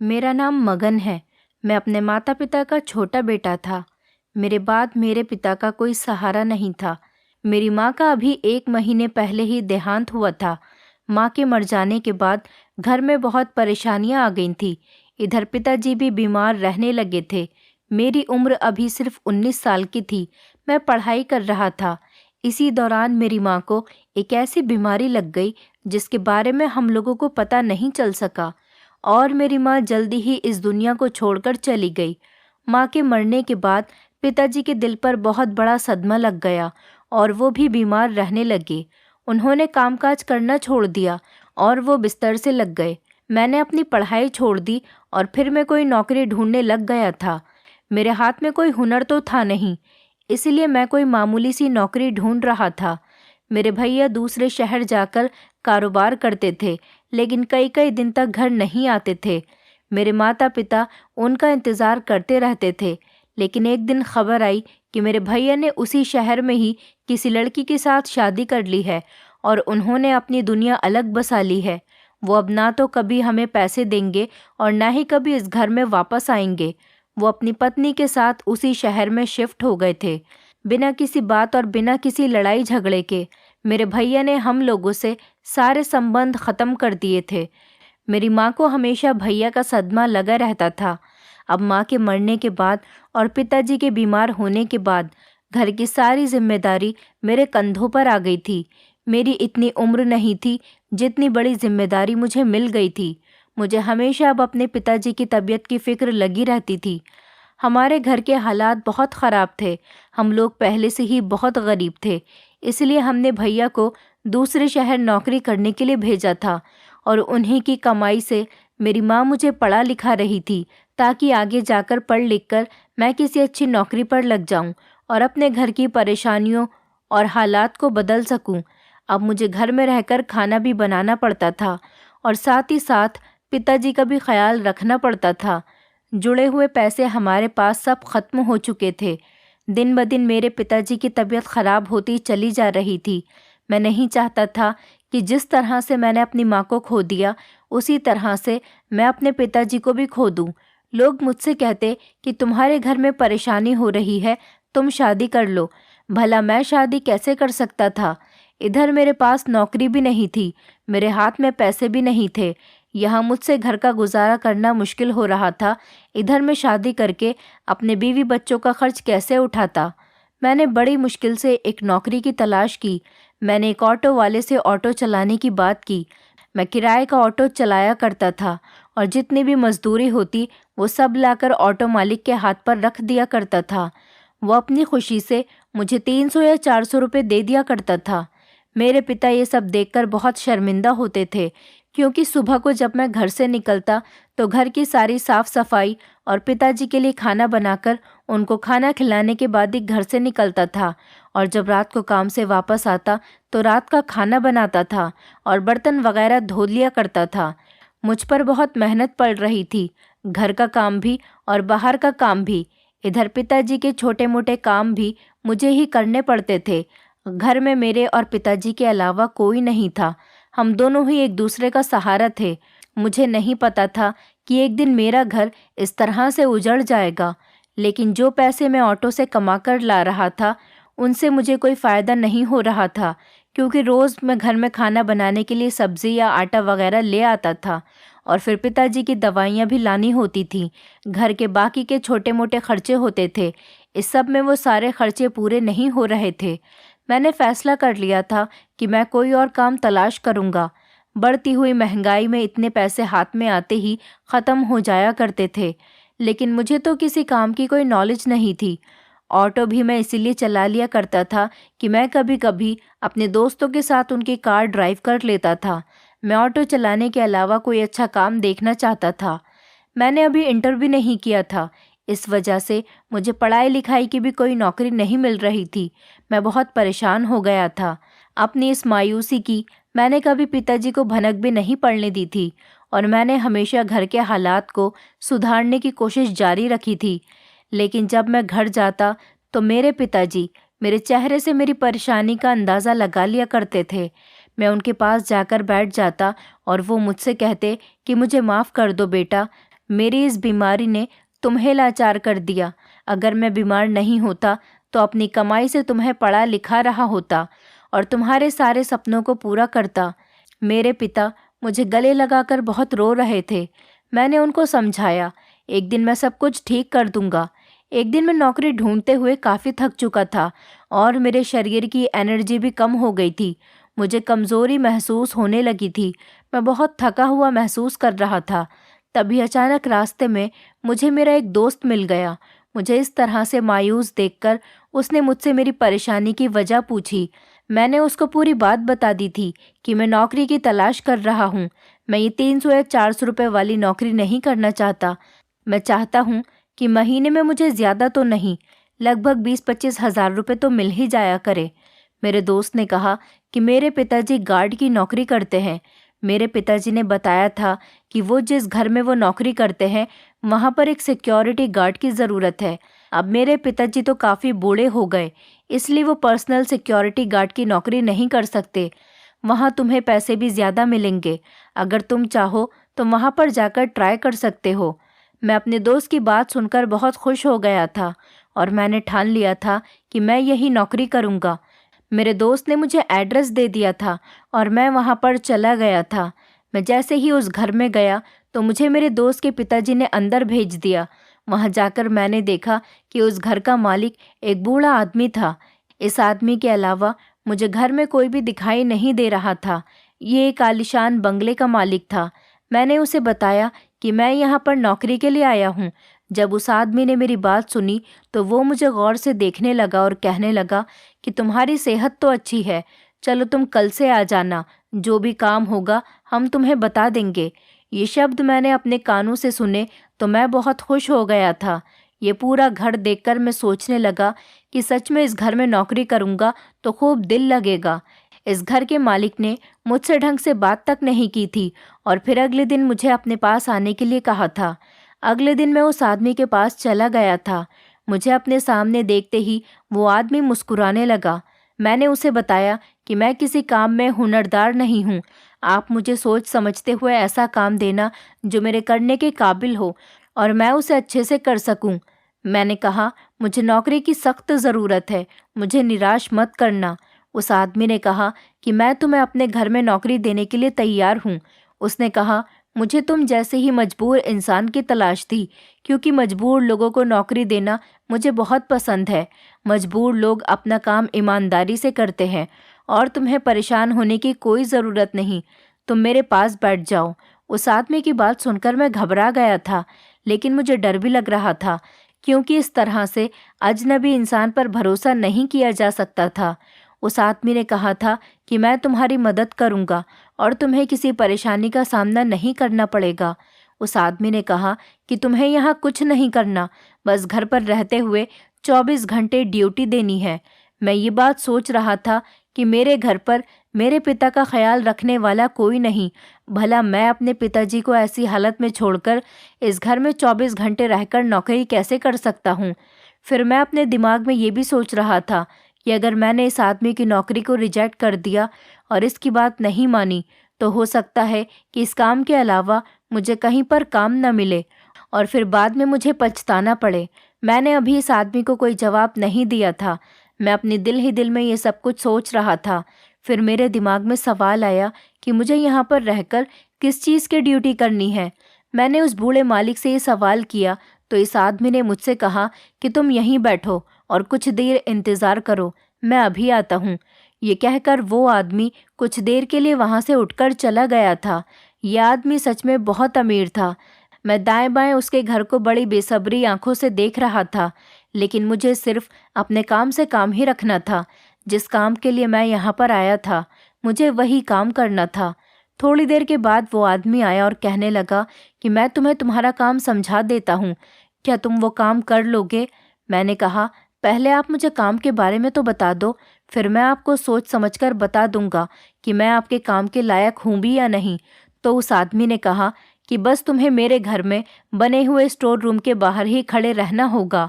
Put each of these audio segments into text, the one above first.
मेरा नाम मगन है। मैं अपने माता पिता का छोटा बेटा था। मेरे बाद मेरे पिता का कोई सहारा नहीं था। मेरी माँ का अभी 1 महीने पहले ही देहांत हुआ था। माँ के मर जाने के बाद घर में बहुत परेशानियाँ आ गई थी। इधर पिताजी भी बीमार रहने लगे थे। मेरी उम्र अभी सिर्फ 19 साल की थी। मैं पढ़ाई कर रहा था। इसी दौरान मेरी माँ को एक ऐसी बीमारी लग गई जिसके बारे में हम लोगों को पता नहीं चल सका और मेरी माँ जल्दी ही इस दुनिया को छोड़कर चली गई। माँ के मरने के बाद पिताजी के दिल पर बहुत बड़ा सदमा लग गया और वो भी बीमार रहने लगे। उन्होंने कामकाज करना छोड़ दिया और वो बिस्तर से लग गए। मैंने अपनी पढ़ाई छोड़ दी और फिर मैं कोई नौकरी ढूंढने लग गया था। मेरे हाथ में कोई हुनर तो था नहीं, इसलिए मैं कोई मामूली सी नौकरी ढूंढ रहा था। मेरे भैया दूसरे शहर जाकर कारोबार करते थे, लेकिन कई कई दिन तक घर नहीं आते थे। मेरे माता पिता उनका इंतज़ार करते रहते थे, लेकिन एक दिन खबर आई कि मेरे भैया ने उसी शहर में ही किसी लड़की के साथ शादी कर ली है और उन्होंने अपनी दुनिया अलग बसा ली है। वो अब ना तो कभी हमें पैसे देंगे और ना ही कभी इस घर में वापस आएंगे। वो अपनी पत्नी के साथ उसी शहर में शिफ्ट हो गए थे। बिना किसी बात और बिना किसी लड़ाई झगड़े के मेरे भैया ने हम लोगों से सारे संबंध ख़त्म कर दिए थे। मेरी माँ को हमेशा भैया का सदमा लगा रहता था। अब माँ के मरने के बाद और पिताजी के बीमार होने के बाद घर की सारी जिम्मेदारी मेरे कंधों पर आ गई थी। मेरी इतनी उम्र नहीं थी जितनी बड़ी जिम्मेदारी मुझे मिल गई थी। मुझे हमेशा अब अपने पिताजी की तबीयत की फ़िक्र लगी रहती थी। हमारे घर के हालात बहुत ख़राब थे। हम लोग पहले से ही बहुत गरीब थे, इसलिए हमने भैया को दूसरे शहर नौकरी करने के लिए भेजा था और उन्हीं की कमाई से मेरी माँ मुझे पढ़ा लिखा रही थी ताकि आगे जाकर पढ़ लिख कर मैं किसी अच्छी नौकरी पर लग जाऊं और अपने घर की परेशानियों और हालात को बदल सकूं। अब मुझे घर में रहकर खाना भी बनाना पड़ता था और साथ ही साथ पिताजी का भी ख्याल रखना पड़ता था। जुड़े हुए पैसे हमारे पास सब खत्म हो चुके थे। दिन ब दिन मेरे पिताजी की तबीयत खराब होती चली जा रही थी। मैं नहीं चाहता था कि जिस तरह से मैंने अपनी माँ को खो दिया उसी तरह से मैं अपने पिताजी को भी खो दूँ। लोग मुझसे कहते कि तुम्हारे घर में परेशानी हो रही है, तुम शादी कर लो। भला मैं शादी कैसे कर सकता था? इधर मेरे पास नौकरी भी नहीं थी, मेरे हाथ में पैसे भी नहीं थे। यहाँ मुझसे घर का गुजारा करना मुश्किल हो रहा था। इधर मैं शादी करके अपने बीवी बच्चों का खर्च कैसे उठाता? मैंने बड़ी मुश्किल से एक नौकरी की तलाश की। मैंने एक ऑटो वाले से ऑटो चलाने की बात की। मैं किराए का ऑटो चलाया करता था और जितनी भी मजदूरी होती वो सब लाकर ऑटो मालिक के हाथ पर रख दिया करता था। वो अपनी खुशी से मुझे 300 या 400 रुपये दे दिया करता था। मेरे पिता ये सब देखकर बहुत शर्मिंदा होते थे, क्योंकि सुबह को जब मैं घर से निकलता तो घर की सारी साफ सफाई और पिताजी के लिए खाना बनाकर उनको खाना खिलाने के बाद ही घर से निकलता था और जब रात को काम से वापस आता तो रात का खाना बनाता था और बर्तन वगैरह धो लिया करता था। मुझ पर बहुत मेहनत पड़ रही थी, घर का काम भी और बाहर का काम भी। इधर पिताजी के छोटे मोटे काम भी मुझे ही करने पड़ते थे। घर में मेरे और पिताजी के अलावा कोई नहीं था। हम दोनों ही एक दूसरे का सहारा थे। मुझे नहीं पता था कि एक दिन मेरा घर इस तरह से उजड़ जाएगा, लेकिन जो पैसे मैं ऑटो से कमा कर ला रहा था उनसे मुझे कोई फ़ायदा नहीं हो रहा था, क्योंकि रोज़ मैं घर में खाना बनाने के लिए सब्ज़ी या आटा वगैरह ले आता था और फिर पिताजी की दवाइयाँ भी लानी होती थी। घर के बाकी के छोटे मोटे खर्चे होते थे। इस सब में वो सारे खर्चे पूरे नहीं हो रहे थे। मैंने फ़ैसला कर लिया था कि मैं कोई और काम तलाश करूँगा। बढ़ती हुई महंगाई में इतने पैसे हाथ में आते ही ख़त्म हो जाया करते थे, लेकिन मुझे तो किसी काम की कोई नॉलेज नहीं थी। ऑटो भी मैं इसीलिए चला लिया करता था कि मैं कभी कभी अपने दोस्तों के साथ उनकी कार ड्राइव कर लेता था। मैं ऑटो चलाने के अलावा कोई अच्छा काम देखना चाहता था। मैंने अभी इंटर भी नहीं किया था, इस वजह से मुझे पढ़ाई लिखाई की भी कोई नौकरी नहीं मिल रही थी। मैं बहुत परेशान हो गया था। अपनी इस मायूसी की मैंने कभी पिताजी को भनक भी नहीं पड़ने दी थी और मैंने हमेशा घर के हालात को सुधारने की कोशिश जारी रखी थी। लेकिन जब मैं घर जाता तो मेरे पिताजी मेरे चेहरे से मेरी परेशानी का अंदाज़ा लगा लिया करते थे। मैं उनके पास जाकर बैठ जाता और वो मुझसे कहते कि मुझे माफ़ कर दो बेटा, मेरी इस बीमारी ने तुम्हें लाचार कर दिया। अगर मैं बीमार नहीं होता तो अपनी कमाई से तुम्हें पढ़ा लिखा रहा होता और तुम्हारे सारे सपनों को पूरा करता। मेरे पिता मुझे गले लगाकर बहुत रो रहे थे। मैंने उनको समझाया, एक दिन मैं सब कुछ ठीक कर दूंगा। एक दिन मैं नौकरी ढूंढते हुए काफ़ी थक चुका था और मेरे शरीर की एनर्जी भी कम हो गई थी। मुझे कमज़ोरी महसूस होने लगी थी। मैं बहुत थका हुआ महसूस कर रहा था। तभी अचानक रास्ते में मुझे मेरा एक दोस्त मिल गया। मुझे इस तरह से मायूस देखकर उसने मुझसे मेरी परेशानी की वजह पूछी। मैंने उसको पूरी बात बता दी थी कि मैं नौकरी की तलाश कर रहा हूँ। मैं ये 300 या 400 रुपये वाली नौकरी नहीं करना चाहता। मैं चाहता हूँ कि महीने में मुझे ज़्यादा तो नहीं, लगभग 20-25 हज़ार रुपये तो मिल ही जाया करे। मेरे दोस्त ने कहा कि मेरे पिताजी गार्ड की नौकरी करते हैं। मेरे पिताजी ने बताया था कि वो जिस घर में वो नौकरी करते हैं वहाँ पर एक सिक्योरिटी गार्ड की ज़रूरत है। अब मेरे पिताजी तो काफ़ी बूढ़े हो गए, इसलिए वो पर्सनल सिक्योरिटी गार्ड की नौकरी नहीं कर सकते। वहाँ तुम्हें पैसे भी ज़्यादा मिलेंगे। अगर तुम चाहो तो वहाँ पर जाकर ट्राई कर सकते हो। मैं अपने दोस्त की बात सुनकर बहुत खुश हो गया था और मैंने ठान लिया था कि मैं यही नौकरी करूँगा। मेरे दोस्त ने मुझे एड्रेस दे दिया था और मैं वहाँ पर चला गया था। मैं जैसे ही उस घर में गया तो मुझे मेरे दोस्त के पिताजी ने अंदर भेज दिया। वहाँ जाकर मैंने देखा कि उस घर का मालिक एक बूढ़ा आदमी था। इस आदमी के अलावा मुझे घर में कोई भी दिखाई नहीं दे रहा था। ये एक आलीशान बंगले का मालिक था। मैंने उसे बताया कि मैं यहाँ पर नौकरी के लिए आया हूँ। जब उस आदमी ने मेरी बात सुनी तो वो मुझे गौर से देखने लगा और कहने लगा कि तुम्हारी सेहत तो अच्छी है, चलो तुम कल से आ जाना, जो भी काम होगा हम तुम्हें बता देंगे। ये शब्द मैंने अपने कानों से सुने तो मैं बहुत खुश हो गया था। ये पूरा घर देखकर मैं सोचने लगा कि सच में इस घर में नौकरी करूँगा तो खूब दिल लगेगा। इस घर के मालिक ने मुझसे ढंग से बात तक नहीं की थी और फिर अगले दिन मुझे अपने पास आने के लिए कहा था। अगले दिन मैं उस आदमी के पास चला गया था। मुझे अपने सामने देखते ही वो आदमी मुस्कुराने लगा। मैंने उसे बताया कि मैं किसी काम में हुनरदार नहीं हूँ। आप मुझे सोच समझते हुए ऐसा काम देना जो मेरे करने के काबिल हो और मैं उसे अच्छे से कर सकूँ। मैंने कहा, मुझे नौकरी की सख्त ज़रूरत है, मुझे निराश मत करना। उस आदमी ने कहा कि मैं तुम्हें अपने घर में नौकरी देने के लिए तैयार हूँ। उसने कहा, मुझे तुम जैसे ही मजबूर इंसान की तलाश थी, क्योंकि मजबूर लोगों को नौकरी देना मुझे बहुत पसंद है। मजबूर लोग अपना काम ईमानदारी से करते हैं और तुम्हें परेशान होने की कोई ज़रूरत नहीं। तुम मेरे पास बैठ जाओ। उस आदमी की बात सुनकर मैं घबरा गया था, लेकिन मुझे डर भी लग रहा था, क्योंकि इस तरह से अजनबी इंसान पर भरोसा नहीं किया जा सकता था। उस आदमी ने कहा था कि मैं तुम्हारी मदद करूंगा और तुम्हें किसी परेशानी का सामना नहीं करना पड़ेगा। उस आदमी ने कहा कि तुम्हें यहाँ कुछ नहीं करना, बस घर पर रहते हुए 24 घंटे ड्यूटी देनी है। मैं ये बात सोच रहा था कि मेरे घर पर मेरे पिता का ख्याल रखने वाला कोई नहीं। भला मैं अपने पिताजी को ऐसी हालत में छोड़कर इस घर में 24 घंटे रहकर नौकरी कैसे कर सकता हूँ। फिर मैं अपने दिमाग में ये भी सोच रहा था कि अगर मैंने इस आदमी की नौकरी को रिजेक्ट कर दिया और इसकी बात नहीं मानी तो हो सकता है कि इस काम के अलावा मुझे कहीं पर काम न मिले और फिर बाद में मुझे पछताना पड़े। मैंने अभी इस आदमी को कोई जवाब नहीं दिया था। मैं अपने दिल ही दिल में ये सब कुछ सोच रहा था। फिर मेरे दिमाग में सवाल आया कि मुझे यहाँ पर रहकर किस चीज़ की ड्यूटी करनी है। मैंने उस बूढ़े मालिक से ये सवाल किया तो इस आदमी ने मुझसे कहा कि तुम यहीं बैठो और कुछ देर इंतज़ार करो, मैं अभी आता हूँ। ये कहकर वो आदमी कुछ देर के लिए वहाँ से उठकर चला गया था। यह आदमी सच में बहुत अमीर था। मैं दाएं बाएं उसके घर को बड़ी बेसब्री आंखों से देख रहा था, लेकिन मुझे सिर्फ अपने काम से काम ही रखना था। जिस काम के लिए मैं यहाँ पर आया था मुझे वही काम करना था। थोड़ी देर के बाद वो आदमी आया और कहने लगा कि मैं तुम्हें तुम्हारा काम समझा देता हूँ, क्या तुम वो काम कर लोगे? मैंने कहा, पहले आप मुझे काम के बारे में तो बता दो, फिर मैं आपको सोच समझकर बता दूंगा कि मैं आपके काम के लायक हूँ भी या नहीं। तो उस आदमी ने कहा कि बस तुम्हें मेरे घर में बने हुए स्टोर रूम के बाहर ही खड़े रहना होगा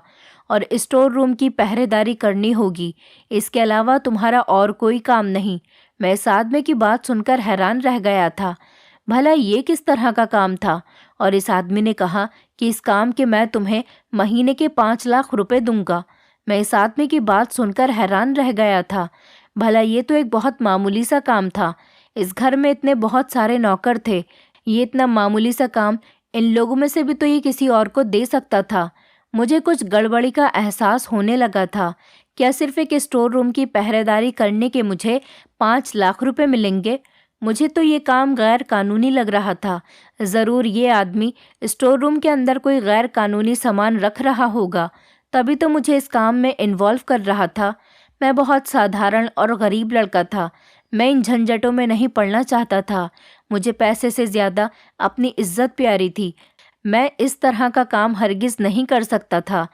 और स्टोर रूम की पहरेदारी करनी होगी। इसके अलावा तुम्हारा और कोई काम नहीं। मैं इस आदमी की बात सुनकर हैरान रह गया था। भला ये किस तरह का काम था? और इस आदमी ने कहा कि इस काम के मैं तुम्हें महीने के 5 लाख रुपए दूंगा। मैं इस आदमी की बात सुनकर हैरान रह गया था। भला ये तो एक बहुत मामूली सा काम था। इस घर में इतने बहुत सारे नौकर थे, ये इतना मामूली सा काम इन लोगों में से भी तो ये किसी और को दे सकता था। मुझे कुछ गड़बड़ी का एहसास होने लगा था। क्या सिर्फ एक स्टोर रूम की पहरेदारी करने के मुझे 5 लाख रुपए मिलेंगे? मुझे तो ये काम गैर कानूनी लग रहा था। ज़रूर ये आदमी स्टोर रूम के अंदर कोई गैर कानूनी सामान रख रहा होगा, तभी तो मुझे इस काम में इन्वॉल्व कर रहा था। मैं बहुत साधारण और गरीब लड़का था। मैं इन झंझटों में नहीं पड़ना चाहता था। मुझे पैसे से ज़्यादा अपनी इज्जत प्यारी थी। मैं इस तरह का काम हरगिज़ नहीं कर सकता था।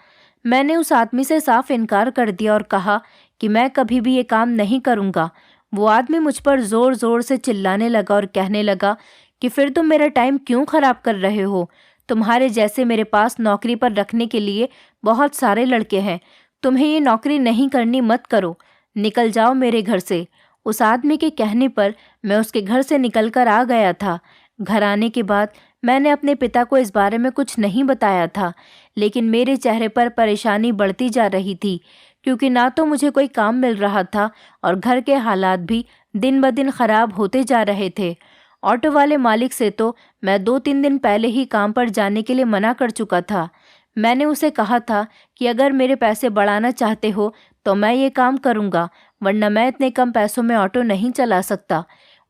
मैंने उस आदमी से साफ इनकार कर दिया और कहा कि मैं कभी भी ये काम नहीं करूँगा। वो आदमी मुझ पर ज़ोर ज़ोर से चिल्लाने लगा और कहने लगा कि फिर तुम मेरा टाइम क्यों ख़राब कर रहे हो? तुम्हारे जैसे मेरे पास नौकरी पर रखने के लिए बहुत सारे लड़के हैं। तुम्हें ये नौकरी नहीं करनी, मत करो। निकल जाओ मेरे घर से। उस आदमी के कहने पर मैं उसके घर से निकलकर आ गया था। घर आने के बाद मैंने अपने पिता को इस बारे में कुछ नहीं बताया था, लेकिन मेरे चेहरे पर परेशानी बढ़ती जा रही थी, क्योंकि ना तो मुझे कोई काम मिल रहा था और घर के हालात भी दिन ब दिन खराब होते जा रहे थे। ऑटो वाले मालिक से तो मैं 2-3 दिन पहले ही काम पर जाने के लिए मना कर चुका था। मैंने उसे कहा था कि अगर मेरे पैसे बढ़ाना चाहते हो तो मैं ये काम करूँगा, वरना मैं इतने कम पैसों में ऑटो नहीं चला सकता।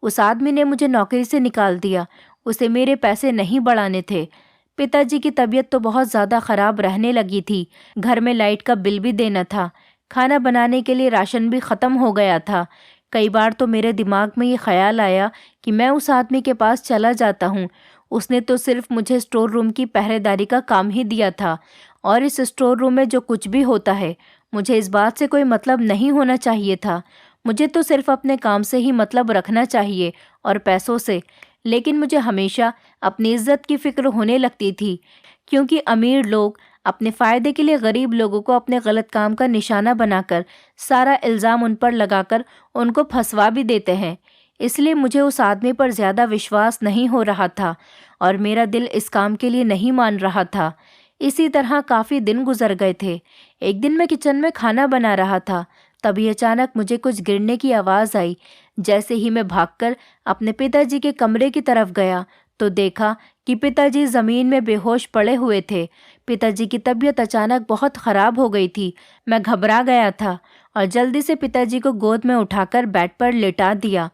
उस आदमी ने मुझे नौकरी से निकाल दिया। उसे मेरे पैसे नहीं बढ़ाने थे। पिताजी की तबीयत तो बहुत ज़्यादा ख़राब रहने लगी थी। घर में लाइट का बिल भी देना था। खाना बनाने के लिए राशन भी ख़त्म हो गया था। कई बार तो मेरे दिमाग में ये ख्याल आया कि मैं उस आदमी के पास चला जाता हूँ। उसने तो सिर्फ मुझे स्टोर रूम की पहरेदारी का काम ही दिया था, और इस स्टोर रूम में जो कुछ भी होता है, मुझे इस बात से कोई मतलब नहीं होना चाहिए था। मुझे तो सिर्फ अपने काम से ही मतलब रखना चाहिए और पैसों से। लेकिन मुझे हमेशा अपनी इज्जत की फिक्र होने लगती थी, क्योंकि अमीर लोग अपने फ़ायदे के लिए गरीब लोगों को अपने गलत काम का निशाना बनाकर सारा इल्ज़ाम उन पर लगाकर उनको फंसवा भी देते हैं। इसलिए मुझे उस आदमी पर ज़्यादा विश्वास नहीं हो रहा था और मेरा दिल इस काम के लिए नहीं मान रहा था। इसी तरह काफ़ी दिन गुजर गए थे। एक दिन मैं किचन में खाना बना रहा था, तभी अचानक मुझे कुछ गिरने की आवाज़ आई। जैसे ही मैं भागकर अपने पिताजी के कमरे की तरफ गया तो देखा कि पिताजी ज़मीन में बेहोश पड़े हुए थे। पिताजी की तबीयत अचानक बहुत ख़राब हो गई थी। मैं घबरा गया था और जल्दी से पिताजी को गोद में उठाकर बेड पर लेटा दिया।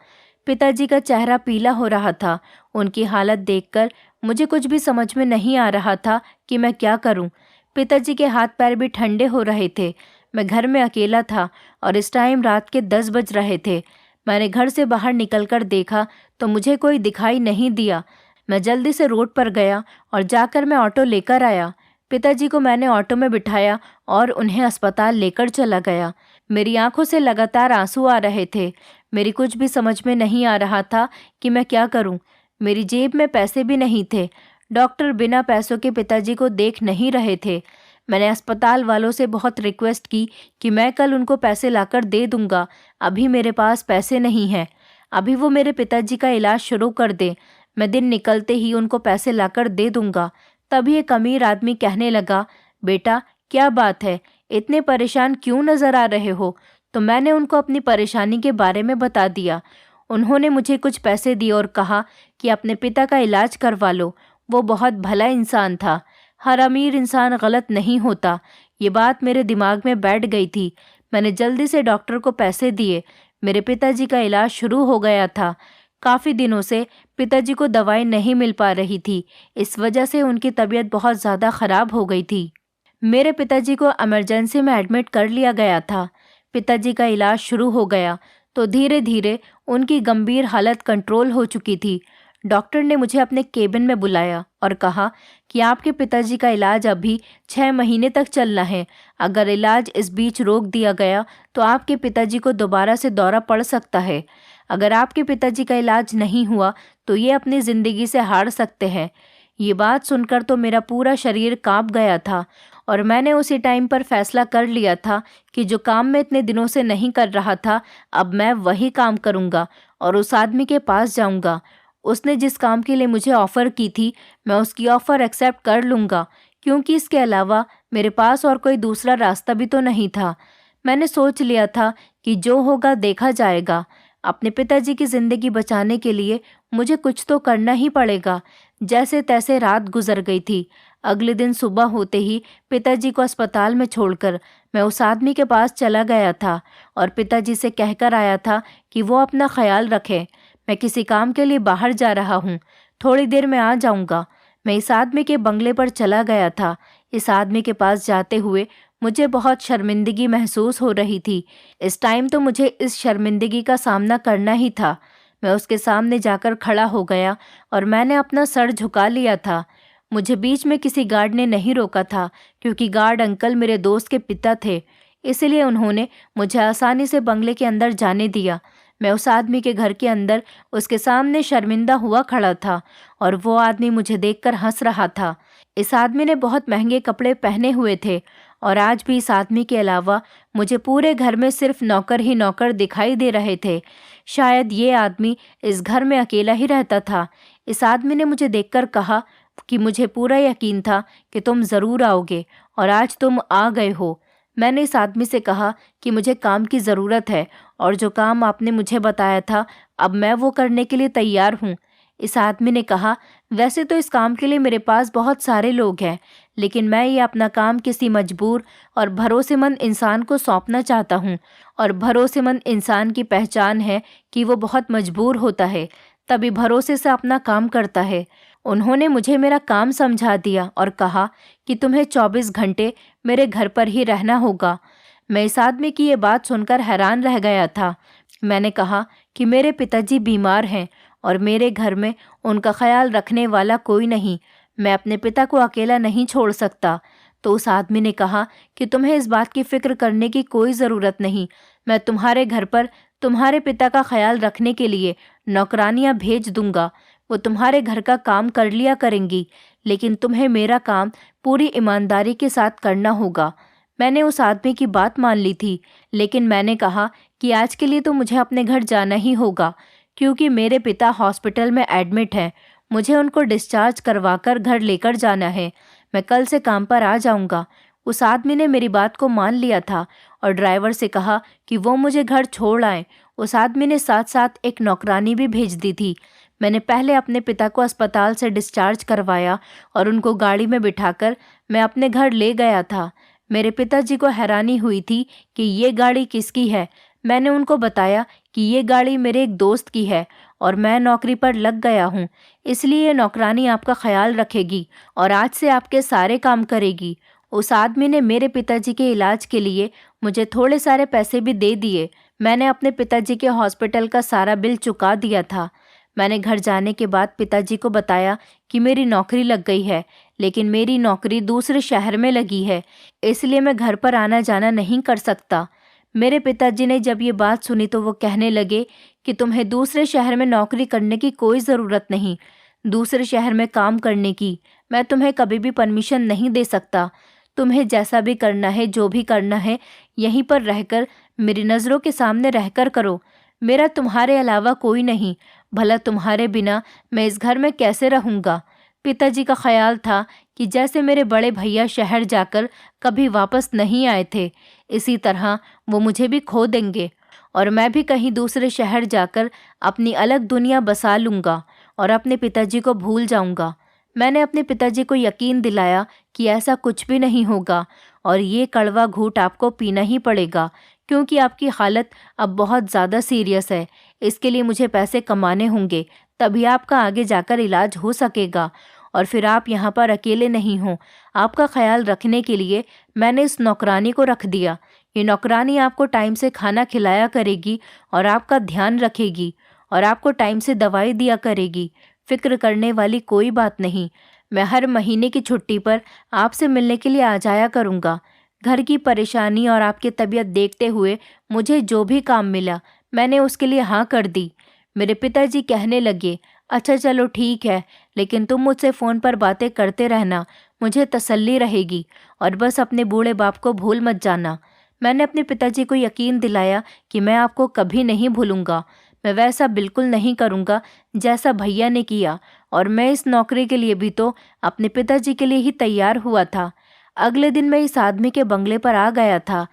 पिताजी का चेहरा पीला हो रहा था। उनकी हालत देखकर मुझे कुछ भी समझ में नहीं आ रहा था कि मैं क्या करूं। पिताजी के हाथ पैर भी ठंडे हो रहे थे। मैं घर में अकेला था और इस टाइम रात के 10 बज रहे थे। मैंने घर से बाहर निकलकर देखा तो मुझे कोई दिखाई नहीं दिया। मैं जल्दी से रोड पर गया और जाकर मैं ऑटो लेकर आया। पिताजी को मैंने ऑटो में बिठाया और उन्हें अस्पताल लेकर चला गया। मेरी आंखों से लगातार आंसू आ रहे थे। मेरी कुछ भी समझ में नहीं आ रहा था कि मैं क्या करूं। मेरी जेब में पैसे भी नहीं थे। डॉक्टर बिना पैसों के पिताजी को देख नहीं रहे थे। मैंने अस्पताल वालों से बहुत रिक्वेस्ट की कि मैं कल उनको पैसे लाकर दे दूंगा। अभी मेरे पास पैसे नहीं हैं। अभी वो मेरे पिताजी का इलाज शुरू कर दें। मैं दिन निकलते ही उनको पैसे लाकर दे दूंगा। तभी एक अमीर आदमी कहने लगा, बेटा क्या बात है, इतने परेशान क्यों नजर आ रहे हो? तो मैंने उनको अपनी परेशानी के बारे में बता दिया। उन्होंने मुझे कुछ पैसे दिए और कहा कि अपने पिता का इलाज करवा लो। वो बहुत भला इंसान था। हर अमीर इंसान गलत नहीं होता। ये बात मेरे दिमाग में बैठ गई थी। मैंने जल्दी से डॉक्टर को पैसे दिए। मेरे पिताजी का इलाज शुरू हो गया था। काफ़ी दिनों से पिताजी को दवाई नहीं मिल पा रही थी। इस वजह से उनकी तबीयत बहुत ज़्यादा ख़राब हो गई थी। मेरे पिताजी को इमरजेंसी में एडमिट कर लिया गया था। पिताजी का इलाज शुरू हो गया तो धीरे धीरे उनकी गंभीर हालत कंट्रोल हो चुकी थी। डॉक्टर ने मुझे अपने केबिन में बुलाया और कहा कि आपके पिताजी का इलाज अभी 6 महीने तक चलना है। अगर इलाज इस बीच रोक दिया गया तो आपके पिताजी को दोबारा से दौरा पड़ सकता है। अगर आपके पिताजी का इलाज नहीं हुआ तो ये अपनी ज़िंदगी से हार सकते हैं। ये बात सुनकर तो मेरा पूरा शरीर कांप गया था और मैंने उसी टाइम पर फैसला कर लिया था कि जो काम मैं इतने दिनों से नहीं कर रहा था, अब मैं वही काम करूँगा और उस आदमी के पास जाऊँगा। उसने जिस काम के लिए मुझे ऑफ़र की थी, मैं उसकी ऑफ़र एक्सेप्ट कर लूँगा, क्योंकि इसके अलावा मेरे पास और कोई दूसरा रास्ता भी तो नहीं था। मैंने सोच लिया था कि जो होगा देखा जाएगा। अपने पिताजी की ज़िंदगी बचाने के लिए मुझे कुछ तो करना ही पड़ेगा। जैसे तैसे रात गुजर गई थी। अगले दिन सुबह होते ही पिताजी को अस्पताल में छोड़कर मैं उस आदमी के पास चला गया था और पिताजी से कहकर आया था कि वो अपना ख्याल रखें। मैं किसी काम के लिए बाहर जा रहा हूँ, थोड़ी देर में आ जाऊँगा। मैं इस आदमी के बंगले पर चला गया था। इस आदमी के पास जाते हुए मुझे बहुत शर्मिंदगी महसूस हो रही थी। इस टाइम तो मुझे इस शर्मिंदगी का सामना करना ही था। मैं उसके सामने जाकर खड़ा हो गया और मैंने अपना सर झुका लिया था। मुझे बीच में किसी गार्ड ने नहीं रोका था, क्योंकि गार्ड अंकल मेरे दोस्त के पिता थे। इसलिए उन्होंने मुझे आसानी से बंगले के अंदर जाने दिया। मैं उस आदमी के घर के अंदर उसके सामने शर्मिंदा हुआ खड़ा था और वो आदमी मुझे देखकर हंस रहा था। इस आदमी ने बहुत महंगे कपड़े पहने हुए थे और आज भी इस आदमी के अलावा मुझे पूरे घर में सिर्फ नौकर ही नौकर दिखाई दे रहे थे। शायद ये आदमी इस घर में अकेला ही रहता था। इस आदमी ने मुझे देखकर कहा कि मुझे पूरा यकीन था कि तुम ज़रूर आओगे और आज तुम आ गए हो। मैंने इस आदमी से कहा कि मुझे काम की ज़रूरत है और जो काम आपने मुझे बताया था, अब मैं वो करने के लिए तैयार हूँ। इस आदमी ने कहा, वैसे तो इस काम के लिए मेरे पास बहुत सारे लोग हैं, लेकिन मैं ये अपना काम किसी मजबूर और भरोसेमंद इंसान को सौंपना चाहता हूँ। और भरोसेमंद इंसान की पहचान है कि वो बहुत मजबूर होता है, तभी भरोसे से अपना काम करता है। उन्होंने मुझे मेरा काम समझा दिया और कहा कि तुम्हें 24 घंटे मेरे घर पर ही रहना होगा। मैं इस आदमी की ये बात सुनकर हैरान रह गया था। मैंने कहा कि मेरे पिताजी बीमार हैं और मेरे घर में उनका ख्याल रखने वाला कोई नहीं। मैं अपने पिता को अकेला नहीं छोड़ सकता। तो उस आदमी ने कहा कि तुम्हें इस बात की फ़िक्र करने की कोई ज़रूरत नहीं। मैं तुम्हारे घर पर तुम्हारे पिता का ख्याल रखने के लिए नौकरानियाँ भेज दूंगा। वो तुम्हारे घर का काम कर लिया करेंगी, लेकिन तुम्हें मेरा काम पूरी ईमानदारी के साथ करना होगा। मैंने उस आदमी की बात मान ली थी, लेकिन मैंने कहा कि आज के लिए तो मुझे अपने घर जाना ही होगा, क्योंकि मेरे पिता हॉस्पिटल में एडमिट हैं। मुझे उनको डिस्चार्ज करवाकर घर लेकर जाना है। मैं कल से काम पर आ जाऊंगा। उस आदमी ने मेरी बात को मान लिया था और ड्राइवर से कहा कि वो मुझे घर छोड़ आए। उस आदमी ने साथ साथ एक नौकरानी भी भेज दी थी। मैंने पहले अपने पिता को अस्पताल से डिस्चार्ज करवाया और उनको गाड़ी में बिठाकर मैं अपने घर ले गया था। मेरे पिताजी को हैरानी हुई थी कि ये गाड़ी किसकी है। मैंने उनको बताया कि ये गाड़ी मेरे एक दोस्त की है और मैं नौकरी पर लग गया हूँ, इसलिए ये नौकरानी आपका ख्याल रखेगी और आज से आपके सारे काम करेगी। उस आदमी ने मेरे पिताजी के इलाज के लिए मुझे थोड़े सारे पैसे भी दे दिए। मैंने अपने पिताजी के हॉस्पिटल का सारा बिल चुका दिया था। मैंने घर जाने के बाद पिताजी को बताया कि मेरी नौकरी लग गई है, लेकिन मेरी नौकरी दूसरे शहर में लगी है, इसलिए मैं घर पर आना जाना नहीं कर सकता। मेरे पिताजी ने जब ये बात सुनी तो वो कहने लगे कि तुम्हें दूसरे शहर में नौकरी करने की कोई ज़रूरत नहीं, दूसरे शहर में काम करने की मैं तुम्हें कभी भी परमिशन नहीं दे सकता। तुम्हें जैसा भी करना है, जो भी करना है, यहीं पर रहकर मेरी नज़रों के सामने रहकर करो। मेरा तुम्हारे अलावा कोई नहीं, भला तुम्हारे बिना मैं इस घर में कैसे रहूँगा। पिताजी का ख्याल था कि जैसे मेरे बड़े भैया शहर जाकर कभी वापस नहीं आए थे, इसी तरह वो मुझे भी खो देंगे और मैं भी कहीं दूसरे शहर जाकर अपनी अलग दुनिया बसा लूँगा और अपने पिताजी को भूल जाऊँगा। मैंने अपने पिताजी को यकीन दिलाया कि ऐसा कुछ भी नहीं होगा और ये कड़वा घूंट आपको पीना ही पड़ेगा, क्योंकि आपकी हालत अब बहुत ज़्यादा सीरियस है। इसके लिए मुझे पैसे कमाने होंगे, तभी आपका आगे जाकर इलाज हो सकेगा और फिर आप यहाँ पर अकेले नहीं हो। आपका ख्याल रखने के लिए मैंने इस नौकरानी को रख दिया। ये नौकरानी आपको टाइम से खाना खिलाया करेगी और आपका ध्यान रखेगी और आपको टाइम से दवाई दिया करेगी। फिक्र करने वाली कोई बात नहीं। मैं हर महीने की छुट्टी पर आपसे मिलने के लिए आ जाया करूँगा। घर की परेशानी और आपकी तबीयत देखते हुए मुझे जो भी काम मिला मैंने उसके लिए हाँ कर दी। मेरे पिताजी कहने लगे, अच्छा चलो ठीक है, लेकिन तुम मुझसे फ़ोन पर बातें करते रहना, मुझे तसल्ली रहेगी और बस अपने बूढ़े बाप को भूल मत जाना। मैंने अपने पिताजी को यकीन दिलाया कि मैं आपको कभी नहीं भूलूंगा। मैं वैसा बिल्कुल नहीं करूँगा जैसा भैया ने किया, और मैं इस नौकरी के लिए भी तो अपने पिताजी के लिए ही तैयार हुआ था। अगले दिन मैं इस आदमी के बंगले पर आ गया था।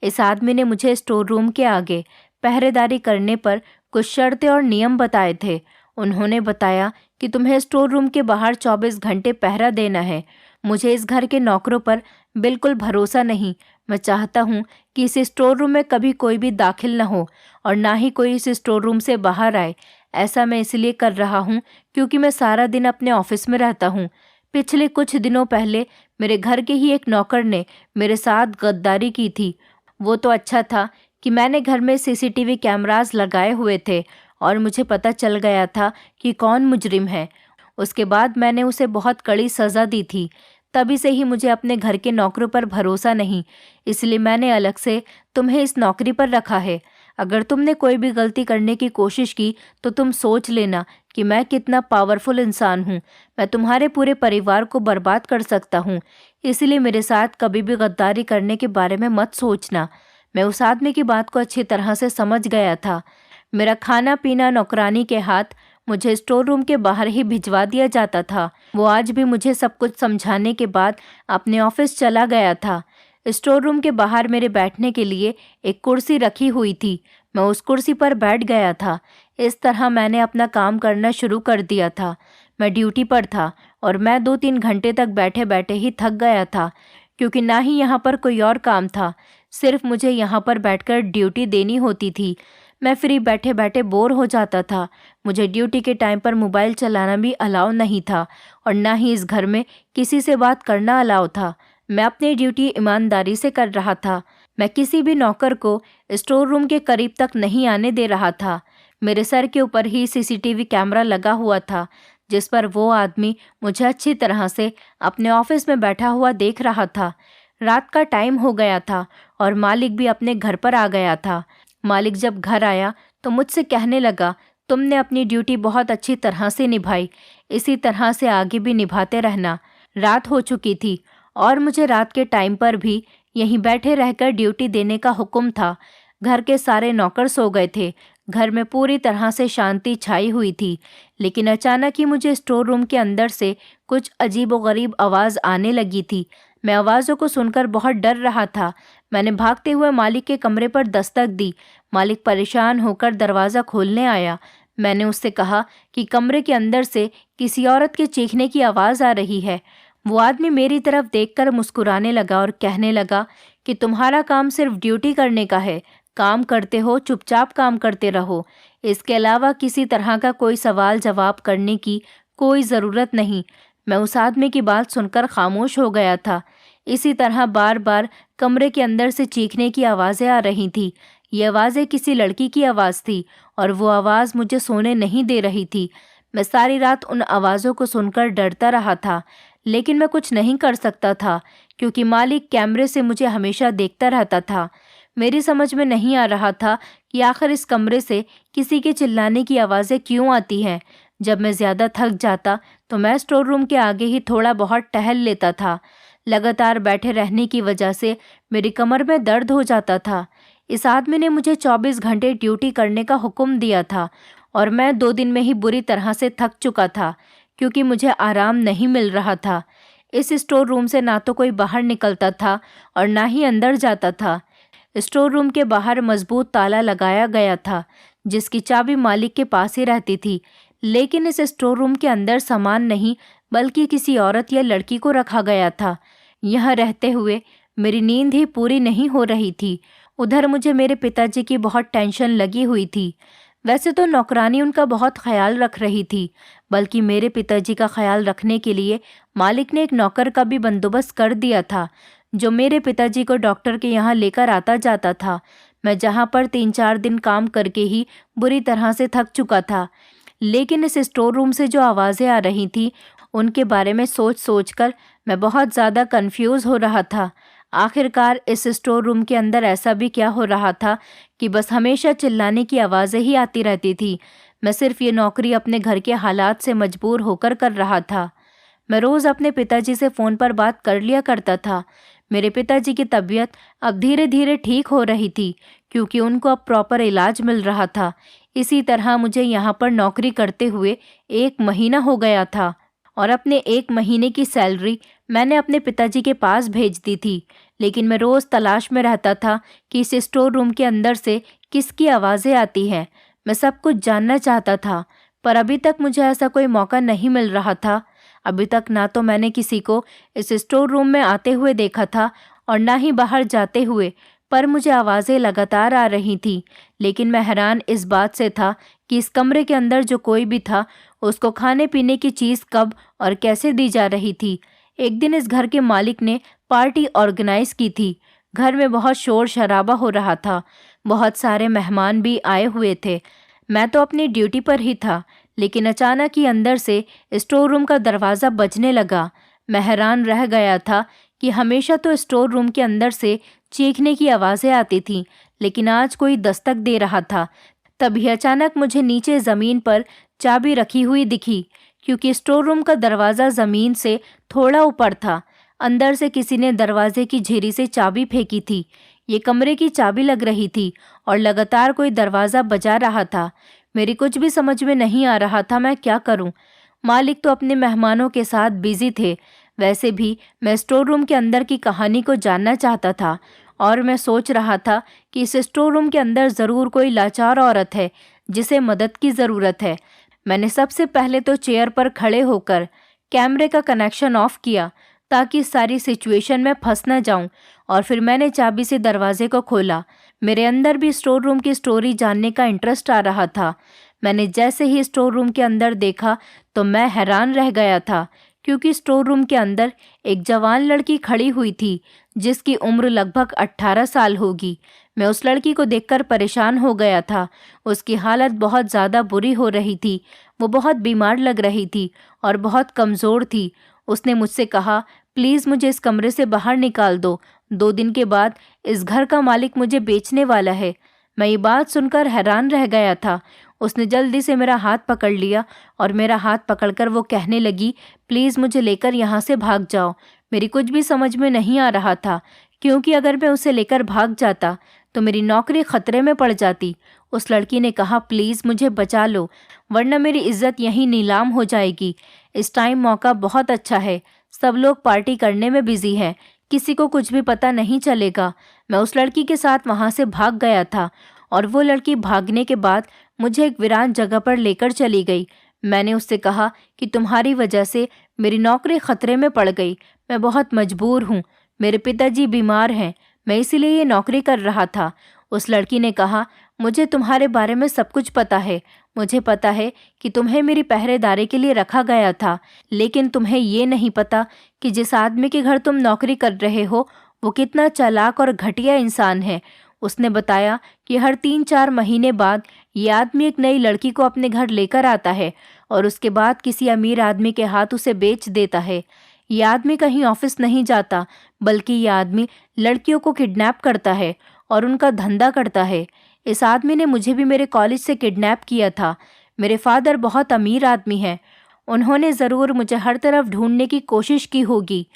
इस आदमी ने मुझे स्टोर रूम के आगे पहरेदारी करने पर कुछ शर्तें और नियम बताए थे। उन्होंने बताया कि तुम्हें स्टोर रूम के बाहर 24 घंटे पहरा देना है। मुझे इस घर के नौकरों पर बिल्कुल भरोसा नहीं। मैं चाहता हूँ कि इस स्टोर रूम में कभी कोई भी दाखिल न हो और ना ही कोई इस स्टोर रूम से बाहर आए। ऐसा मैं इसलिए कर रहा हूँ क्योंकि मैं सारा दिन अपने ऑफिस में रहता हूँ। पिछले कुछ दिनों पहले मेरे घर के ही एक नौकर ने मेरे साथ गद्दारी की थी। वो तो अच्छा था कि मैंने घर में सीसीटीवी कैमरास लगाए हुए थे और मुझे पता चल गया था कि कौन मुजरिम है। उसके बाद मैंने उसे बहुत कड़ी सज़ा दी थी। तभी से ही मुझे अपने घर के नौकरों पर भरोसा नहीं, इसलिए मैंने अलग से तुम्हें इस नौकरी पर रखा है। अगर तुमने कोई भी गलती करने की कोशिश की तो तुम सोच लेना कि मैं कितना पावरफुल इंसान हूँ। मैं तुम्हारे पूरे परिवार को बर्बाद कर सकता हूँ, इसलिए मेरे साथ कभी भी गद्दारी करने के बारे में मत सोचना। मैं उस आदमी की बात को अच्छी तरह से समझ गया था। मेरा खाना पीना नौकरानी के हाथ मुझे स्टोर रूम के बाहर ही भिजवा दिया जाता था। वो आज भी मुझे सब कुछ समझाने के बाद अपने ऑफिस चला गया था। स्टोर रूम के बाहर मेरे बैठने के लिए एक कुर्सी रखी हुई थी। मैं उस कुर्सी पर बैठ गया था। इस तरह मैंने अपना काम करना शुरू कर दिया था। मैं ड्यूटी पर था और मैं 2-3 घंटे तक बैठे बैठे ही थक गया था, क्योंकि ना ही यहाँ पर कोई और काम था। सिर्फ मुझे यहाँ पर बैठकर ड्यूटी देनी होती थी। मैं फ्री बैठे बैठे बोर हो जाता था। मुझे ड्यूटी के टाइम पर मोबाइल चलाना भी अलाउ नहीं था और ना ही इस घर में किसी से बात करना अलाउ था। मैं अपनी ड्यूटी ईमानदारी से कर रहा था। मैं किसी भी नौकर को स्टोर रूम के करीब तक नहीं आने दे रहा था। मेरे सर के ऊपर ही सीसीटीवी कैमरा लगा हुआ था, जिस पर वो आदमी मुझे अच्छी तरह से अपने ऑफिस में बैठा हुआ देख रहा था। रात का टाइम हो गया था और मालिक भी अपने घर पर आ गया था। मालिक जब घर आया तो मुझसे कहने लगा, तुमने अपनी ड्यूटी बहुत अच्छी तरह से निभाई, इसी तरह से आगे भी निभाते रहना। रात हो चुकी थी और मुझे रात के टाइम पर भी यहीं बैठे रहकर ड्यूटी देने का हुक्म था। घर के सारे नौकर सो गए थे। घर में पूरी तरह से शांति छाई हुई थी, लेकिन अचानक ही मुझे स्टोर रूम के अंदर से कुछ अजीबोगरीब आवाज़ आने लगी थी। मैं आवाज़ों को सुनकर बहुत डर रहा था। मैंने भागते हुए मालिक के कमरे पर दस्तक दी। मालिक परेशान होकर दरवाज़ा खोलने आया। मैंने उससे कहा कि कमरे के अंदर से किसी औरत के चीखने की आवाज़ आ रही है। वो आदमी मेरी तरफ देखकर मुस्कुराने लगा और कहने लगा कि तुम्हारा काम सिर्फ ड्यूटी करने का है। काम करते हो, चुपचाप काम करते रहो। इसके अलावा किसी तरह का कोई सवाल जवाब करने की कोई ज़रूरत नहीं। मैं उस आदमी की बात सुनकर खामोश हो गया था। इसी तरह बार बार कमरे के अंदर से चीखने की आवाज़ें आ रही थी। ये आवाज़ें किसी लड़की की आवाज़ थी और वो आवाज़ मुझे सोने नहीं दे रही थी। मैं सारी रात उन आवाज़ों को सुनकर डरता रहा था, लेकिन मैं कुछ नहीं कर सकता था क्योंकि मालिक कैमरे से मुझे हमेशा देखता रहता था। मेरी समझ में नहीं आ रहा था कि आखिर इस कमरे से किसी के चिल्लाने की आवाज़ें क्यों आती हैं। जब मैं ज़्यादा थक जाता तो मैं स्टोर रूम के आगे ही थोड़ा बहुत टहल लेता था। लगातार बैठे रहने की वजह से मेरी कमर में दर्द हो जाता था। इस आदमी ने मुझे 24 घंटे ड्यूटी करने का हुक्म दिया था और मैं 2 दिन में ही बुरी तरह से थक चुका था, क्योंकि मुझे आराम नहीं मिल रहा था। इस स्टोर रूम से ना तो कोई बाहर निकलता था और ना ही अंदर जाता था। स्टोर रूम के बाहर मजबूत ताला लगाया गया था, जिसकी चाबी मालिक के पास ही रहती थी। लेकिन इस स्टोर रूम के अंदर सामान नहीं, बल्कि किसी औरत या लड़की को रखा गया था। यहाँ रहते हुए मेरी नींद ही पूरी नहीं हो रही थी। उधर मुझे मेरे पिताजी की बहुत टेंशन लगी हुई थी। वैसे तो नौकरानी उनका बहुत ख्याल रख रही थी, बल्कि मेरे पिताजी का ख्याल रखने के लिए मालिक ने एक नौकर का भी बंदोबस्त कर दिया था, जो मेरे पिताजी को डॉक्टर के यहाँ लेकर आता जाता था। मैं जहाँ पर 3-4 दिन काम करके ही बुरी तरह से थक चुका था, लेकिन इस स्टोर रूम से जो आवाज़ें आ रही थी उनके बारे में सोच सोचकर मैं बहुत ज़्यादा कंफ्यूज हो रहा था। आखिरकार इस स्टोर रूम के अंदर ऐसा भी क्या हो रहा था कि बस हमेशा चिल्लाने की आवाज़ें ही आती रहती थी। मैं सिर्फ ये नौकरी अपने घर के हालात से मजबूर होकर कर रहा था। मैं रोज़ अपने पिताजी से फ़ोन पर बात कर लिया करता था। मेरे पिताजी की तबीयत अब धीरे धीरे ठीक हो रही थी, क्योंकि उनको अब प्रॉपर इलाज मिल रहा था। इसी तरह मुझे यहाँ पर नौकरी करते हुए 1 महीना हो गया था और अपने 1 महीने की सैलरी मैंने अपने पिताजी के पास भेज दी थी। लेकिन मैं रोज़ तलाश में रहता था कि इस स्टोर रूम के अंदर से किसकी आवाज़ें आती हैं। मैं सब कुछ जानना चाहता था, पर अभी तक मुझे ऐसा कोई मौका नहीं मिल रहा था। अभी तक ना तो मैंने किसी को इस स्टोर रूम में आते हुए देखा था और ना ही बाहर जाते हुए, पर मुझे आवाज़ें लगातार आ रही थीं। लेकिन मैं हैरान इस बात से था कि इस कमरे के अंदर जो कोई भी था, उसको खाने पीने की चीज़ कब और कैसे दी जा रही थी। एक दिन इस घर के मालिक ने पार्टी ऑर्गेनाइज की थी। घर में बहुत शोर शराबा हो रहा था, बहुत सारे मेहमान भी आए हुए थे। मैं तो अपनी ड्यूटी पर ही था, लेकिन अचानक ही अंदर से स्टोर रूम का दरवाज़ा बजने लगा। मैं हैरान रह गया था कि हमेशा तो स्टोर रूम के अंदर से चीखने की आवाज़ें आती थीं, लेकिन आज कोई दस्तक दे रहा था। तभी अचानक मुझे नीचे ज़मीन पर चाबी रखी हुई दिखी, क्योंकि स्टोर रूम का दरवाज़ा ज़मीन से थोड़ा ऊपर था। अंदर से किसी ने दरवाजे की झिरी से चाबी फेंकी थी। ये कमरे की चाबी लग रही थी और लगातार कोई दरवाज़ा बजा रहा था। मेरी कुछ भी समझ में नहीं आ रहा था मैं क्या करूं। मालिक तो अपने मेहमानों के साथ बिजी थे। वैसे भी मैं स्टोर रूम के अंदर की कहानी को जानना चाहता था और मैं सोच रहा था कि इस स्टोर रूम के अंदर ज़रूर कोई लाचार औरत है जिसे मदद की ज़रूरत है। मैंने सबसे पहले तो चेयर पर खड़े होकर कैमरे का कनेक्शन ऑफ किया ताकि सारी सिचुएशन में फंस न जाऊं, और फिर मैंने चाबी से दरवाजे को खोला। मेरे अंदर भी स्टोर रूम की स्टोरी जानने का इंटरेस्ट आ रहा था। मैंने जैसे ही स्टोर रूम के अंदर देखा तो मैं हैरान रह गया था, क्योंकि स्टोर रूम के अंदर एक जवान लड़की खड़ी हुई थी जिसकी उम्र लगभग 18 साल होगी। मैं उस लड़की को देखकर परेशान हो गया था। उसकी हालत बहुत ज़्यादा बुरी हो रही थी। वो बहुत बीमार लग रही थी और बहुत कमज़ोर थी। उसने मुझसे कहा, प्लीज़ मुझे इस कमरे से बाहर निकाल दो। 2 दिन के बाद इस घर का मालिक मुझे बेचने वाला है। मैं ये बात सुनकर हैरान रह गया था। उसने जल्दी से मेरा हाथ पकड़ लिया और मेरा हाथ पकड़कर वो कहने लगी, प्लीज़ मुझे लेकर यहाँ से भाग जाओ। मेरी कुछ भी समझ में नहीं आ रहा था, क्योंकि अगर मैं उसे लेकर भाग जाता तो मेरी नौकरी खतरे में पड़ जाती। उस लड़की ने कहा, प्लीज़ मुझे बचा लो, वरना मेरी इज्जत यहीं नीलाम हो जाएगी। इस टाइम मौका बहुत अच्छा है, सब लोग पार्टी करने में बिजी हैं, किसी को कुछ भी पता नहीं चलेगा। मैं उस लड़की के साथ वहाँ से भाग गया था और वो लड़की भागने के बाद मुझे एक वीरान जगह पर लेकर चली गई। मैंने उससे कहा कि तुम्हारी वजह से मेरी नौकरी खतरे में पड़ गई। मैं बहुत मजबूर हूँ, मेरे पिताजी बीमार हैं, मैं इसीलिए ये नौकरी कर रहा था। उस लड़की ने कहा, मुझे तुम्हारे बारे में सब कुछ पता है। मुझे पता है कि तुम्हें मेरी पहरेदारी के लिए रखा गया था, लेकिन तुम्हें ये नहीं पता कि जिस आदमी के घर तुम नौकरी कर रहे हो वो कितना चालाक और घटिया इंसान है। उसने बताया कि हर 3-4 महीने बाद ये आदमी एक नई लड़की को अपने घर लेकर आता है और उसके बाद किसी अमीर आदमी के हाथ उसे बेच देता है। ये आदमी कहीं ऑफिस नहीं जाता, बल्कि ये आदमी लड़कियों को किडनैप करता है और उनका धंधा करता है। इस आदमी ने मुझे भी मेरे कॉलेज से किडनैप किया था। मेरे फादर बहुत अमीर आदमी हैं, उन्होंने ज़रूर मुझे हर तरफ ढूंढने की कोशिश की होगी।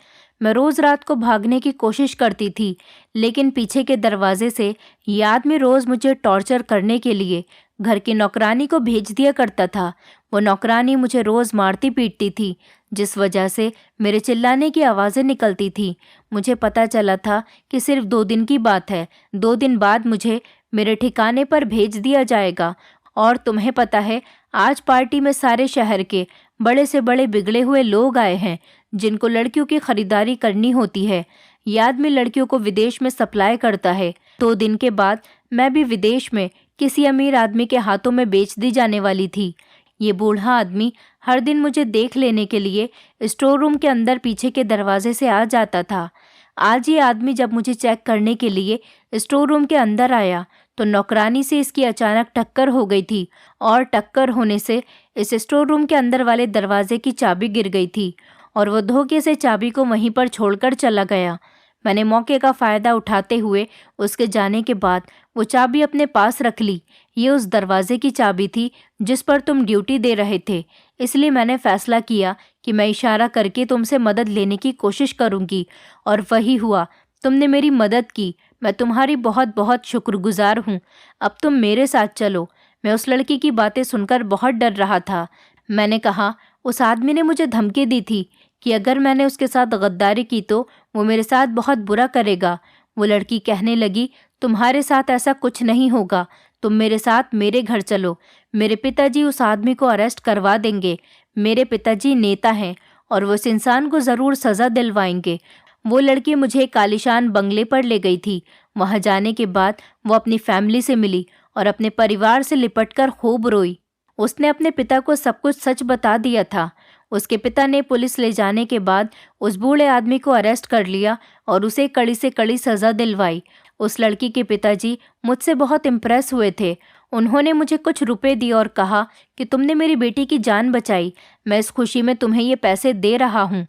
मैं रोज़ रात को भागने की कोशिश करती थी, लेकिन पीछे के दरवाजे से ये आदमी रोज़ मुझे टॉर्चर करने के लिए घर की नौकरानी को भेज दिया करता था। वो नौकरानी मुझे रोज़ मारती पीटती थी, जिस वजह से मेरे चिल्लाने की आवाज़ें निकलती थी। मुझे पता चला था कि सिर्फ 2 दिन की बात है, 2 दिन बाद मुझे मेरे ठिकाने पर भेज दिया जाएगा। और तुम्हें पता है, आज पार्टी में सारे शहर के बड़े से बड़े बिगड़े हुए लोग आए हैं जिनको लड़कियों की खरीदारी करनी होती है। ये आदमी लड़कियों को विदेश में सप्लाई करता है। 2 दिन के बाद मैं भी विदेश में किसी अमीर आदमी के हाथों में बेच दी जाने वाली थी। ये बूढ़ा आदमी हर दिन मुझे देख लेने के लिए स्टोर रूम के अंदर पीछे के दरवाजे से आ जाता था। आज ये आदमी जब मुझे चेक करने के लिए स्टोर रूम के अंदर आया तो नौकरानी से इसकी अचानक टक्कर हो गई थी और टक्कर होने से इस स्टोर रूम के अंदर वाले दरवाजे की चाबी गिर गई थी और वो धोखे से चाबी को वहीं पर छोड़कर चला गया। मैंने मौके का फ़ायदा उठाते हुए उसके जाने के बाद वो चाबी अपने पास रख ली। ये उस दरवाजे की चाबी थी जिस पर तुम ड्यूटी दे रहे थे, इसलिए मैंने फ़ैसला किया कि मैं इशारा करके तुमसे मदद लेने की कोशिश करूँगी, और वही हुआ। तुमने मेरी मदद की, मैं तुम्हारी बहुत बहुत शुक्रगुजार हूँ। अब तुम मेरे साथ चलो, मैं उस लड़की की बातें सुनकर बहुत डर रहा था। मैंने कहा, उस आदमी ने मुझे धमकी दी थी कि अगर मैंने उसके साथ गद्दारी की तो वो मेरे साथ बहुत बुरा करेगा। वो लड़की कहने लगी, तुम्हारे साथ ऐसा कुछ नहीं होगा, तुम मेरे साथ मेरे घर चलो। मेरे पिताजी उस आदमी को अरेस्ट करवा देंगे। मेरे पिताजी नेता हैं और वो इस इंसान को ज़रूर सज़ा दिलवाएंगे। वो लड़की मुझे एक आलीशान बंगले पर ले गई थी। वहाँ जाने के बाद वो अपनी फैमिली से मिली और अपने परिवार से लिपटकर खूब रोई। उसने अपने पिता को सब कुछ सच बता दिया था। उसके पिता ने पुलिस ले जाने के बाद उस बूढ़े आदमी को अरेस्ट कर लिया और उसे कड़ी से कड़ी सज़ा दिलवाई। उस लड़की के पिताजी मुझसे बहुत इम्प्रेस हुए थे। उन्होंने मुझे कुछ रुपए दिए और कहा कि तुमने मेरी बेटी की जान बचाई, मैं इस खुशी में तुम्हें ये पैसे दे रहा हूँ।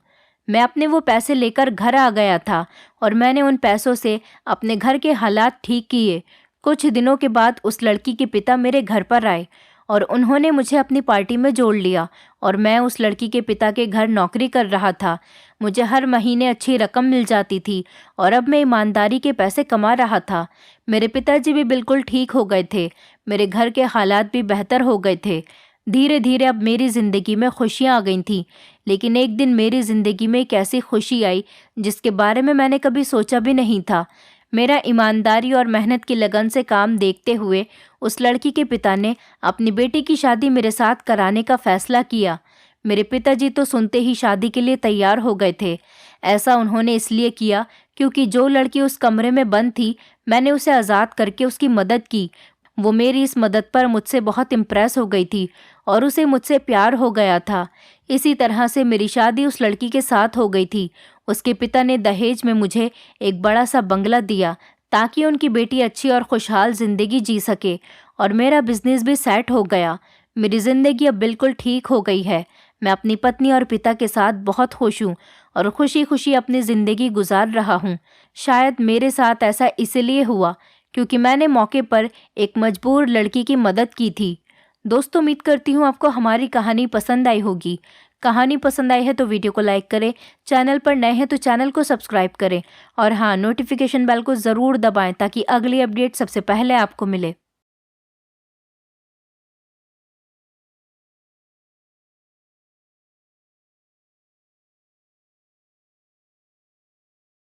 मैं अपने वो पैसे लेकर घर आ गया था और मैंने उन पैसों से अपने घर के हालात ठीक किए। कुछ दिनों के बाद उस लड़की के पिता मेरे घर पर आए और उन्होंने मुझे अपनी पार्टी में जोड़ लिया और मैं उस लड़की के पिता के घर नौकरी कर रहा था। मुझे हर महीने अच्छी रकम मिल जाती थी और अब मैं ईमानदारी के पैसे कमा रहा था। मेरे पिताजी भी बिल्कुल ठीक हो गए थे। मेरे घर के हालात भी बेहतर हो गए थे। धीरे धीरे अब मेरी ज़िंदगी में खुशियाँ आ गई थीं। लेकिन एक दिन मेरी ज़िंदगी में एक ऐसी खुशी आई जिसके बारे में मैंने कभी सोचा भी नहीं था। मेरा ईमानदारी और मेहनत की लगन से काम देखते हुए उस लड़की के पिता ने अपनी बेटी की शादी मेरे साथ कराने का फैसला किया। मेरे पिताजी तो सुनते ही शादी के लिए तैयार हो गए थे। ऐसा उन्होंने इसलिए किया क्योंकि जो लड़की उस कमरे में बंद थी, मैंने उसे आज़ाद करके उसकी मदद की। वो मेरी इस मदद पर मुझसे बहुत इम्प्रेस हो गई थी और उसे मुझसे प्यार हो गया था। इसी तरह से मेरी शादी उस लड़की के साथ हो गई थी। उसके पिता ने दहेज में मुझे एक बड़ा सा बंगला दिया ताकि उनकी बेटी अच्छी और खुशहाल ज़िंदगी जी सके और मेरा बिजनेस भी सेट हो गया। मेरी ज़िंदगी अब बिल्कुल ठीक हो गई है। मैं अपनी पत्नी और पिता के साथ बहुत खुश हूँ और खुशी खुशी अपनी ज़िंदगी गुजार रहा हूँ। शायद मेरे साथ ऐसा इसलिए हुआ क्योंकि मैंने मौके पर एक मजबूर लड़की की मदद की थी। दोस्तों, उम्मीद करती हूँ आपको हमारी कहानी पसंद आई होगी। कहानी पसंद आई है तो वीडियो को लाइक करें, चैनल पर नए हैं तो चैनल को सब्सक्राइब करें और हाँ, नोटिफिकेशन बेल को ज़रूर दबाएं ताकि अगली अपडेट सबसे पहले आपको मिले।